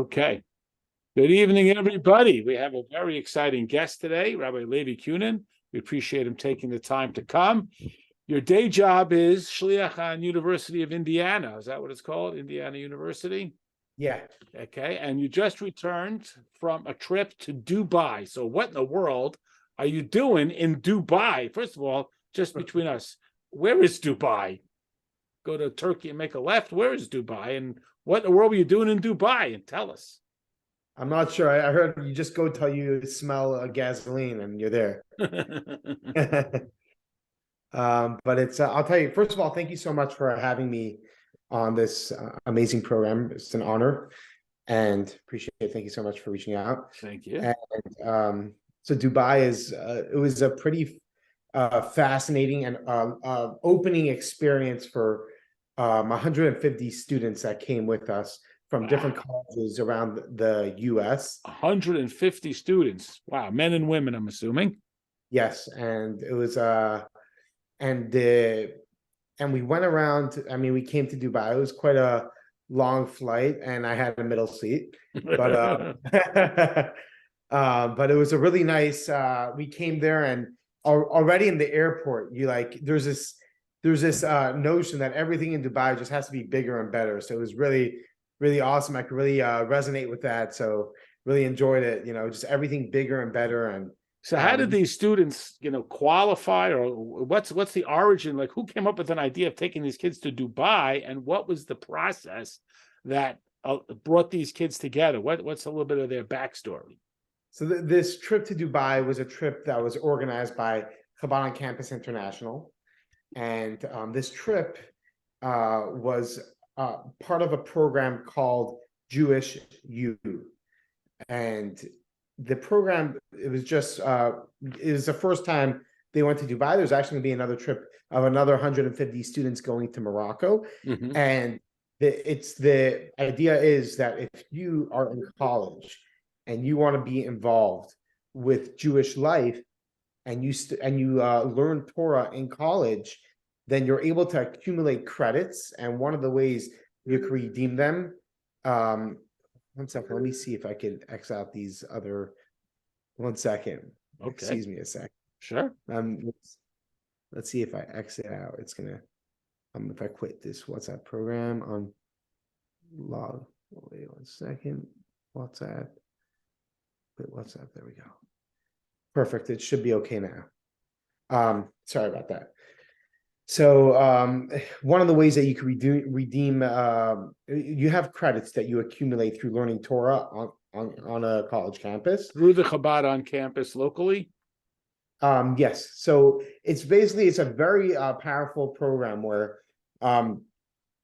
Okay. Good evening, everybody. We have a very exciting guest today, Rabbi Levi Kunin. We appreciate him taking the time to come. Your day job is Shliach on University of Indiana. Is that what it's called? Indiana University? Yeah. Okay. And you just returned from a trip to Dubai. So what in the world are you doing in Dubai? First of all, just between us, where is Dubai? Go to Turkey and make a left. Where is Dubai? And what in the world were you doing in Dubai? And tell us. I'm not sure. I heard you just go till you smell gasoline and you're there. But it's, I'll tell you, first of all, thank you so much for having me on this amazing program. It's an honor and appreciate it. Thank you so much for reaching out. Thank you. And so Dubai is, it was a pretty fascinating and opening experience for 150 students that came with us from different colleges around the U.S. 150 students. Wow, men and women, I'm assuming. Yes, and it was and we went around. I mean, we came to Dubai. It was quite a long flight, and I had a middle seat, but but it was a really nice. We came there, and already in the airport, you like there's this notion that everything in Dubai just has to be bigger and better. So it was really awesome. I could really resonate with that. So really enjoyed it. You know, just everything bigger and better. And so, how did these students, qualify, or what's the origin? Like, who came up with an idea of taking these kids to Dubai, and what was the process that brought these kids together? What's a little bit of their backstory? So this trip to Dubai was a trip that was organized by Chabad on Campus International, and this trip was part of a program called Jewish U, and the program, it was just it was the first time they went to Dubai. There's actually going to be another trip of another 150 students going to Morocco. Mm-hmm. And the idea is that if you are in college and you want to be involved with Jewish life and you learn Torah in college, then you're able to accumulate credits. And one of the ways you can redeem them, one second, let me see if I can X out these other. 1 second. Okay. Excuse me a sec. Sure. Let's see if I exit out. It's gonna if I quit this WhatsApp program on log. Wait 1 second. WhatsApp. Quit WhatsApp. There we go. Perfect. It should be okay now. Sorry about that. So one of the ways that you can redeem you have credits that you accumulate through learning Torah on a college campus. Through the Chabad on campus locally? Yes. So it's a very powerful program where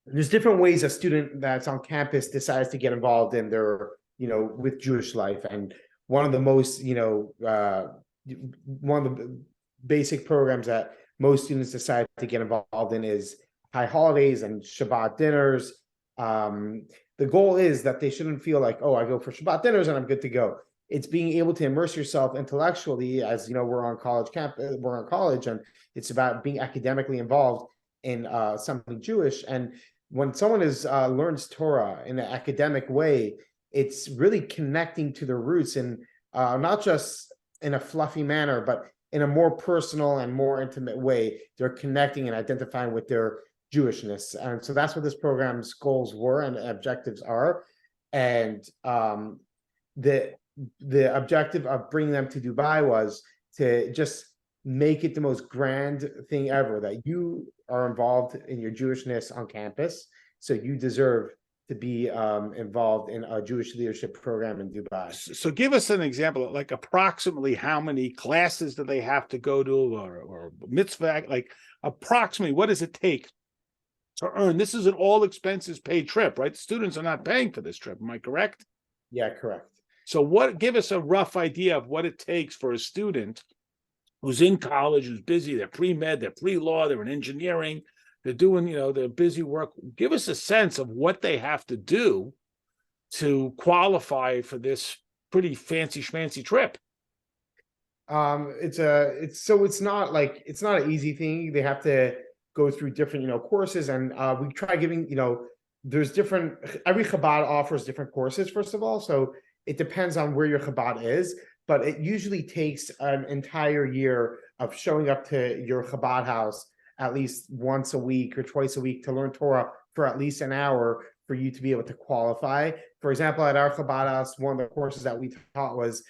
there's different ways a student that's on campus decides to get involved in their, with Jewish life. And one of the most, one of the basic programs that most students decide to get involved in is high holidays and Shabbat dinners. The goal is that they shouldn't feel like, oh, I go for Shabbat dinners and I'm good to go. It's being able to immerse yourself intellectually, as we're on college campus, we're on college, and it's about being academically involved in something Jewish. And when someone learns Torah in an academic way, it's really connecting to their roots, and not just in a fluffy manner, but in a more personal and more intimate way. They're connecting and identifying with their Jewishness. And so that's what this program's goals were and objectives are. And the objective of bringing them to Dubai was to just make it the most grand thing ever, that you are involved in your Jewishness on campus. So you deserve to be involved in a Jewish leadership program in Dubai. So give us an example, like approximately how many classes do they have to go to, or mitzvah, like approximately what does it take to earn? This is an all expenses paid trip, right? The students are not paying for this trip. Am I correct? Yeah, correct. So give us a rough idea of what it takes for a student who's in college, who's busy, they're pre-med, they're pre-law, they're in engineering, they're doing, their busy work. Give us a sense of what they have to do to qualify for this pretty fancy schmancy trip. It's not an easy thing. They have to go through different, courses, and we try giving, there's different, every Chabad offers different courses, first of all. So it depends on where your Chabad is, but it usually takes an entire year of showing up to your Chabad house at least once a week or twice a week to learn Torah for at least an hour for you to be able to qualify. For example, at our Chabad house, one of the courses that we taught was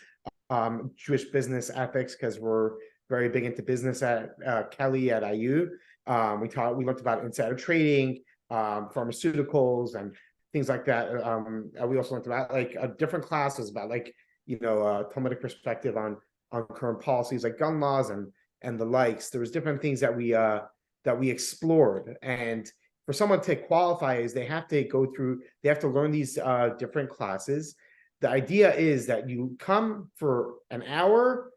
Jewish business ethics, because we're very big into business at Kelly at IU. We learned about insider trading, pharmaceuticals, and things like that. We also learned about like different classes about like Talmudic perspective on current policies like gun laws and the likes. There was different things that we explored, and for someone to qualify is they have to learn these different classes. The idea is that you come for an hour,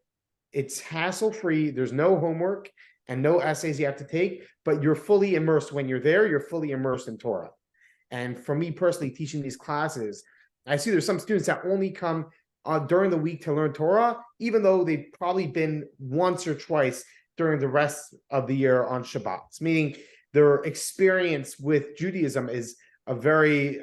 it's hassle-free, there's no homework and no essays you have to take, but you're fully immersed. When you're there, you're fully immersed in Torah. And for me personally, teaching these classes, I see there's some students that only come during the week to learn Torah, even though they've probably been once or twice during the rest of the year on Shabbats, meaning their experience with Judaism is a very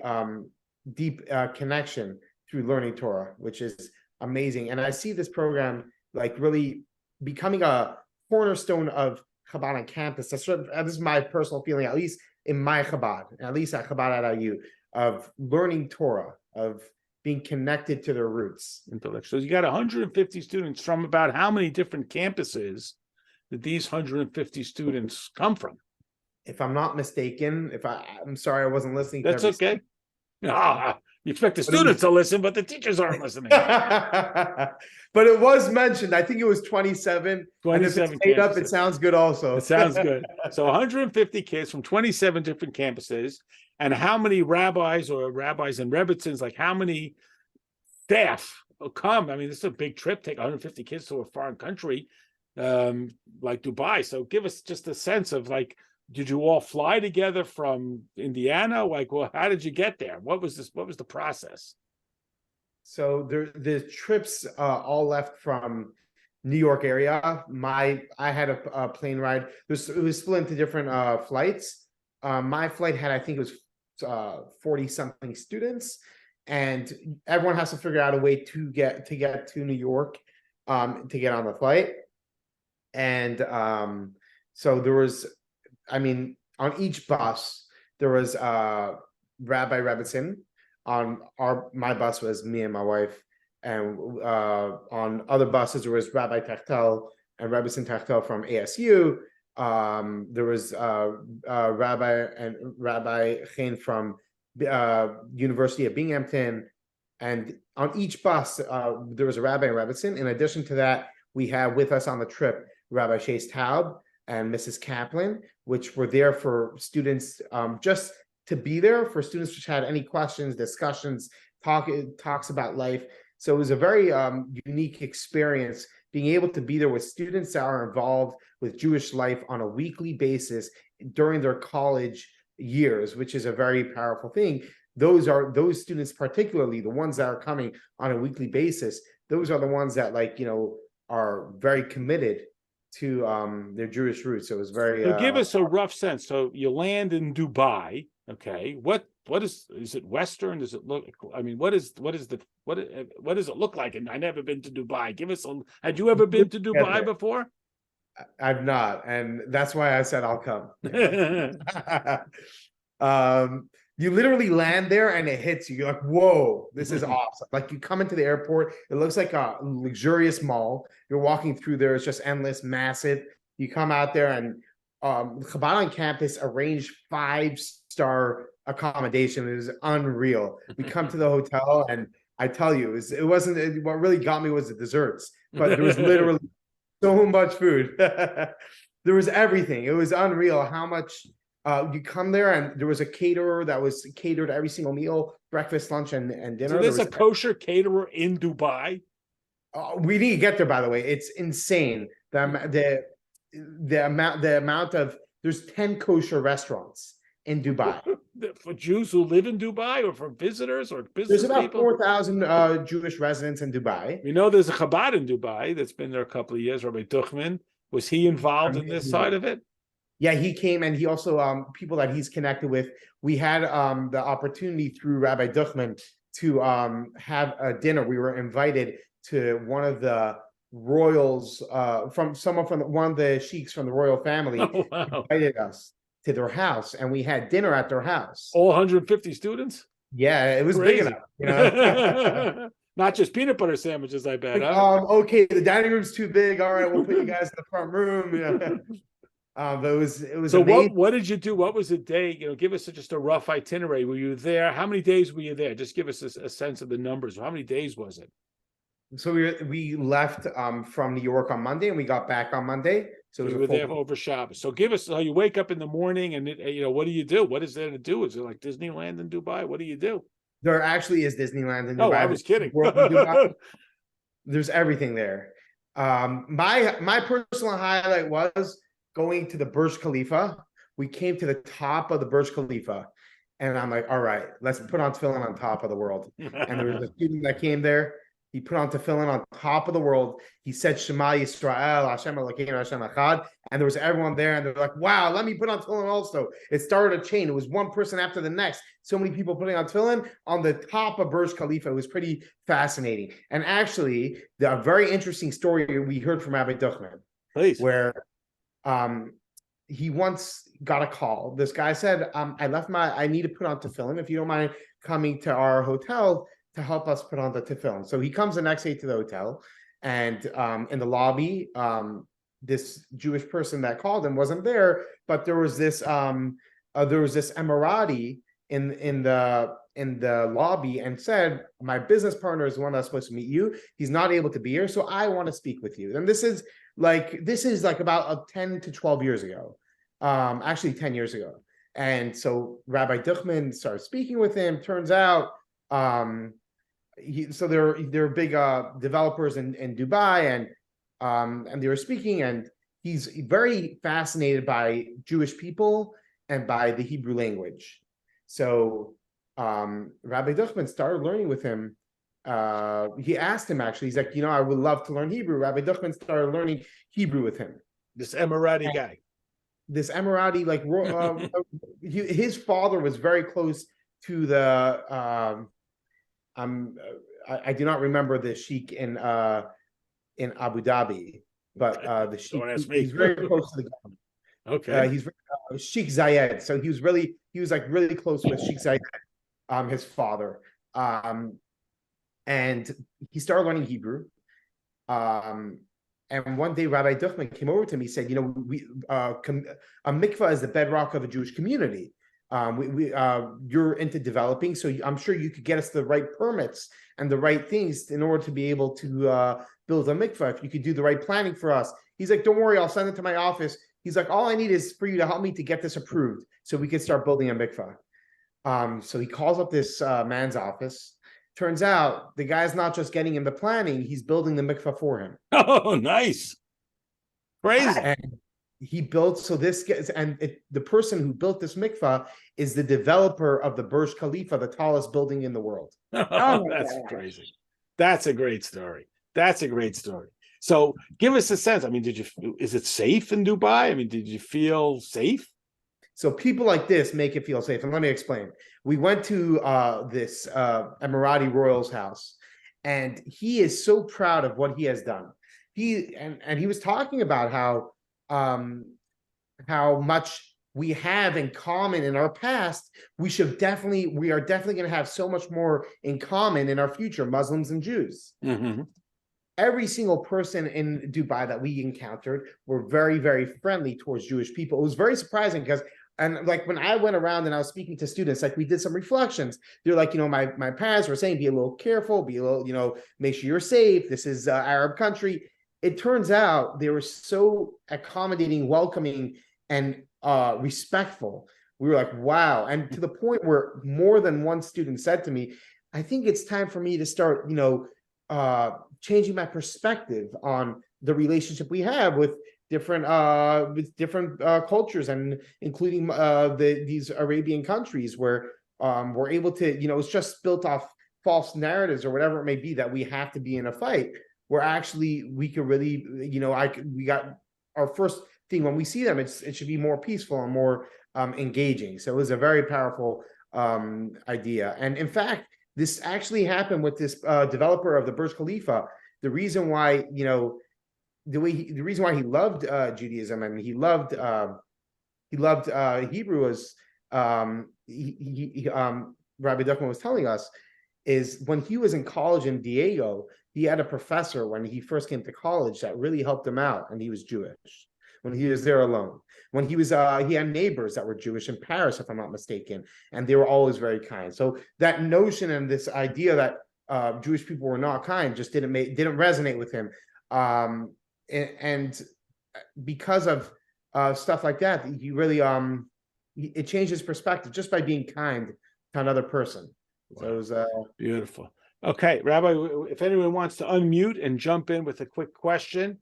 deep connection through learning Torah, which is amazing. And I see this program like really becoming a cornerstone of Chabad on campus. This is my personal feeling, at least in my Chabad, at least at Chabad at IU, of learning Torah, of being connected to their roots. So you got 150 students from about how many different campuses did these 150 students come from? If I'm not mistaken, I'm sorry, I wasn't listening. That's okay. You expect the students to listen, but the teachers aren't listening. But it was mentioned. I think it was 27. 27 and if it's made up, it sounds good also. It sounds good. So 150 kids from 27 different campuses. And how many rabbis and rebbitzins, like how many staff will come? I mean, this is a big trip, take 150 kids to a foreign country like Dubai. So give us just a sense of like, did you all fly together from Indiana? Like, well, how did you get there? What was the process? So the trips all left from New York area. I had a plane ride. It was split into different flights. My flight had, I think it was 40 something students, and everyone has to figure out a way to get to New York to get on the flight. And so there was, on each bus there was Rabbi Rebbitzin. On my bus was me and my wife, and on other buses there was Rabbi Techtel and Rebbitzin Techtel from ASU. There was Rabbi Chaim from University of Binghamton, and on each bus there was a Rabbi and Rebbitzin. In addition to that, we had with us on the trip Rabbi Chase Taub and Mrs. Kaplan, which were there for students, just to be there for students which had any questions, discussions, talks about life. So it was a very unique experience being able to be there with students that are involved with Jewish life on a weekly basis during their college years, which is a very powerful thing. Those students, particularly the ones that are coming on a weekly basis, those are the ones that are very committed to their Jewish roots. So it was very. So give us a rough sense. So you land in Dubai. Okay, what is it Western? Does it look? I mean, what does it look like? And I've never been to Dubai. Give us some. Had you ever been to Dubai before? I've not, and that's why I said I'll come. You literally land there and it hits you. You're like, whoa, this is awesome. Like you come into the airport, it looks like a luxurious mall. You're walking through there, it's just endless, massive. You come out there and Chabad on campus arranged 5-star accommodation. It was unreal. We come to the hotel and I tell you, it wasn't, what really got me was the desserts, but there was literally so much food. There was everything. It was unreal how much. You come there and there was a caterer that was catered every single meal, breakfast, lunch, and dinner. So there's a kosher caterer in Dubai? We need to get there, by the way. It's insane. The amount of, there's 10 kosher restaurants in Dubai. For Jews who live in Dubai, or for visitors or business people? There's about 4,000 Jewish residents in Dubai. We know there's a Chabad in Dubai that's been there a couple of years. Rabbi Tuchman, was he involved in this side of it? Yeah, he came, and he also people that he's connected with. We had the opportunity through Rabbi Duchman to have a dinner. We were invited to one of the royals from someone from one of the sheiks from the royal family Oh, wow. invited us to their house, and we had dinner at their house. All 150 students? Yeah, it was big Crazy. enough, you know. Not just peanut butter sandwiches, I bet. Like, Huh? okay, the dining room's too big. All right, we'll put you guys in the front room. Yeah. But it was So amazing. what did you do? What was the day? Give us just a rough itinerary. Were you there? How many days were you there? Just give us a sense of the numbers. How many days was it? So we left from New York on Monday, and we got back on Monday. So it was You a were full there over Shabbos. So give us. So you wake up in the morning, and what do you do? What is there to do? Is it like Disneyland in Dubai? What do you do? There actually is Disneyland in Dubai. Oh, I was kidding. World in Dubai. There's everything there. My personal highlight was going to the Burj Khalifa. We came to the top of the Burj Khalifa, and I'm like, all right, let's put on tefillin on top of the world. And there was a student that came there. He put on tefillin on top of the world. He said, Shema Yisrael, Hashem Elokeinu, Hashem Echad. And there was everyone there, and they're like, wow, let me put on tefillin also. It started a chain. It was one person after the next. So many people putting on tefillin on the top of Burj Khalifa. It was pretty fascinating. And actually, a very interesting story we heard from Rabbi Duchman, Please. where he once got a call. This guy said, I need to put on tefillin. If you don't mind coming to our hotel to help us put on the tefillin. So he comes the next day to the hotel, and in the lobby, this Jewish person that called him wasn't there, but there was this Emirati in the lobby, and said, my business partner is the one that's supposed to meet you. He's not able to be here, so I want to speak with you. And this is like about 10 to 12 years ago, actually 10 years ago. And so Rabbi Duchman started speaking with him. Turns out, so they're big developers in Dubai, and they were speaking, and he's very fascinated by Jewish people and by the Hebrew language. So Rabbi Duchman started learning with him. He asked him, actually, he's like, I would love to learn Hebrew. Rabbi Duchman started learning Hebrew with him. This Emirati guy. This Emirati, his father was very close to the I do not remember the sheikh in Abu Dhabi, but the sheikh, he's very close to the government. Okay. He's Sheikh Zayed. So he was really close with Sheikh Zayed, his father. And he started learning Hebrew. And one day Rabbi Duchman came over to me. He said, a mikvah is the bedrock of a Jewish community. You're into developing, so I'm sure you could get us the right permits and the right things in order to be able to build a mikvah. If you could do the right planning for us. He's like, don't worry, I'll send it to my office. He's like, all I need is for you to help me to get this approved so we can start building a mikvah. So he calls up this man's office. Turns out the guy's not just getting him the planning, he's building the mikvah for him. Oh, nice. Crazy. And he built, so this gets, the person who built this mikvah is the developer of the Burj Khalifa, the tallest building in the world. Oh, that's crazy. That's a great story. That's a great story. So give us a sense. I mean, is it safe in Dubai? I mean, did you feel safe? So people like this make it feel safe. And let me explain. We went to this Emirati royal's house, and he is so proud of what he has done. He was talking about how much we have in common in our past. We are definitely going to have so much more in common in our future, Muslims and Jews. Mm-hmm. Every single person in Dubai that we encountered were very, very friendly towards Jewish people. It was very surprising because, and like when I went around and I was speaking to students, like we did some reflections. They're like, my parents were saying, be a little careful, be a little, make sure you're safe. This is an Arab country. It turns out they were so accommodating, welcoming, and respectful. We were like, wow. And to the point where more than one student said to me, I think it's time for me to start, changing my perspective on the relationship we have with different cultures, and including these Arabian countries where we're able to, it's just built off false narratives or whatever it may be that we have to be in a fight. Where actually we could really, we got our first thing. When we see them, it should be more peaceful and more engaging. So it was a very powerful idea. And in fact, this actually happened with this developer of the Burj Khalifa. The reason why, the reason why he loved Judaism and he loved Hebrew was Rabbi Duckman was telling us is when he was in college in Diego, he had a professor when he first came to college that really helped him out, and he was Jewish when he was there alone. When he was, he had neighbors that were Jewish in Paris, if I'm not mistaken, and they were always very kind. So that notion and this idea that Jewish people were not kind just didn't resonate with him, and because of stuff like that, he really it changed his perspective just by being kind to another person. So it was beautiful. Okay, Rabbi, if anyone wants to unmute and jump in with a quick question,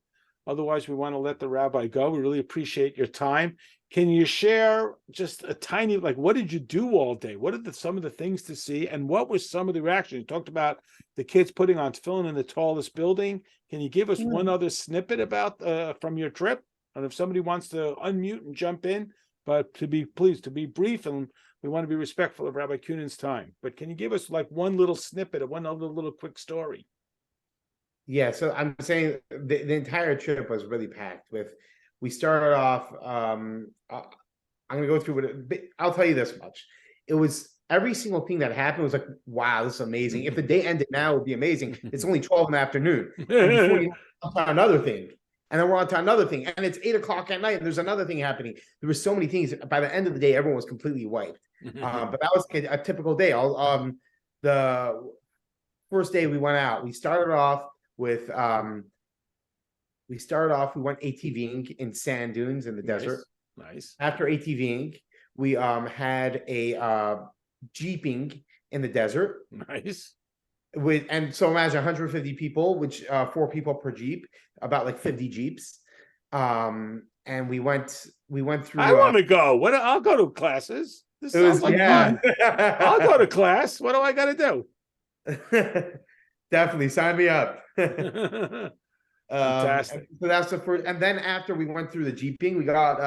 otherwise we want to let the rabbi go. We really appreciate your time. Can you share just a tiny, like, what did you do all day? What are some of the things to see, and what was some of the reactions? You talked about the kids putting on tefillin in the tallest building. Can you give us one other snippet about from your trip? And if somebody wants to unmute and jump in, but to be brief, and we want to be respectful of Rabbi Kunen's time. But can you give us like one little snippet of one other little quick story? Yeah, so I'm saying the entire trip was really packed with. We started off. I'm going to go through it, but I'll tell you this much: it was every single thing that happened was like, wow, this is amazing. If the day ended now, it would be amazing. It's only 12 in the afternoon, and before you know, another thing. And then we're on to another thing, and it's 8 o'clock at night, and there's another thing happening. There were so many things. By the end of the day, everyone was completely wiped. But that was a typical day. The first day we went out, we started off with we went ATVing in sand dunes in the desert. Nice. After ATVing, we had a jeeping in the desert. Nice. And so imagine 150 people, which 4 people per jeep, about like 50 jeeps. And we went through. I want to go. I'll go to classes. This sounds like fun. I'll go to class. What do I got to do? Definitely sign me up. Fantastic. So that's the first. And then after we went through the jeeping, we got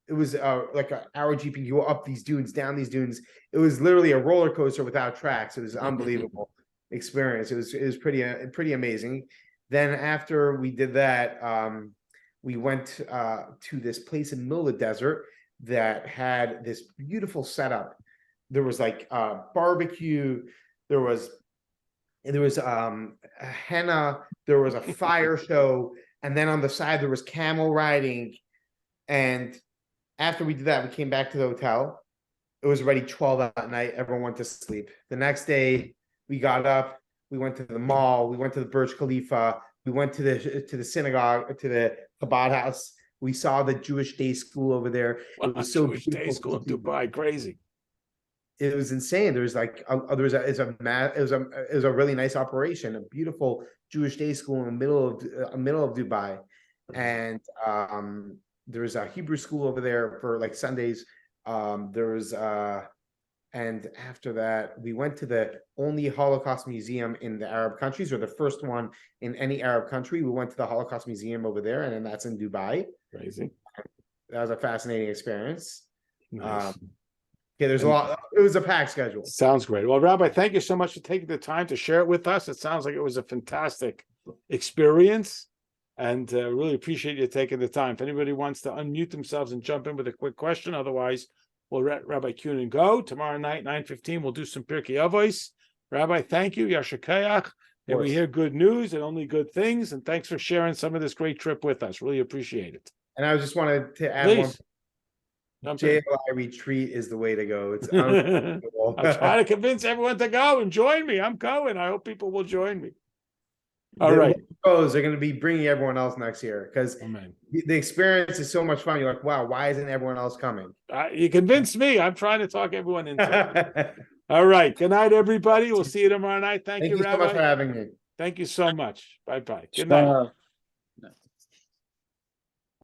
it was like an hour jeeping. You go up these dunes, down these dunes. It was literally a roller coaster without tracks. It was unbelievable experience. It was pretty amazing. Then after we did that, we went to this place in the middle of the desert that had this beautiful setup. There was like barbecue. There was henna. There was a fire show, and then on the side there was camel riding. And after we did that, we came back to the hotel. It was already 12 at night. Everyone went to sleep. The next day, we got up. We went to the mall. We went to the Burj Khalifa. We went to the synagogue, to the Chabad house. We saw the Jewish day school over there. It was so Jewish day school in Dubai, crazy. It was insane. There was like it was a really nice operation, a beautiful Jewish day school in the middle of Dubai, and there was a Hebrew school over there for like Sundays. There was and after that, we went to the only Holocaust museum in the Arab countries, or the first one in any Arab country. We went to the Holocaust Museum over there, and then that's in Dubai. Crazy. That was a fascinating experience. Nice. Yeah, there's a lot. It was a packed schedule. Sounds great. Well, Rabbi, thank you so much for taking the time to share it with us. It sounds like it was a fantastic experience, and really appreciate you taking the time. If anybody wants to unmute themselves and jump in with a quick question, otherwise we'll let Rabbi Kunin go. Tomorrow night, 9:15, we'll do some Pirkei Avos. Rabbi, thank you. Yasher Koach. And we hear good news and only good things. And thanks for sharing some of this great trip with us. Really appreciate it. And I just wanted to add one. JLI retreat is the way to go. It's unbelievable. I'm trying to convince everyone to go and join me. I'm going. I hope people will join me. All right. They're going to be bringing everyone else next year because the experience is so much fun. You're like, wow, why isn't everyone else coming? You convinced me. I'm trying to talk everyone into it. All right. Good night, everybody. We'll see you tomorrow night. Thank you, Rabbi. Thank you so much for having me. Thank you so much. Bye-bye. Good night.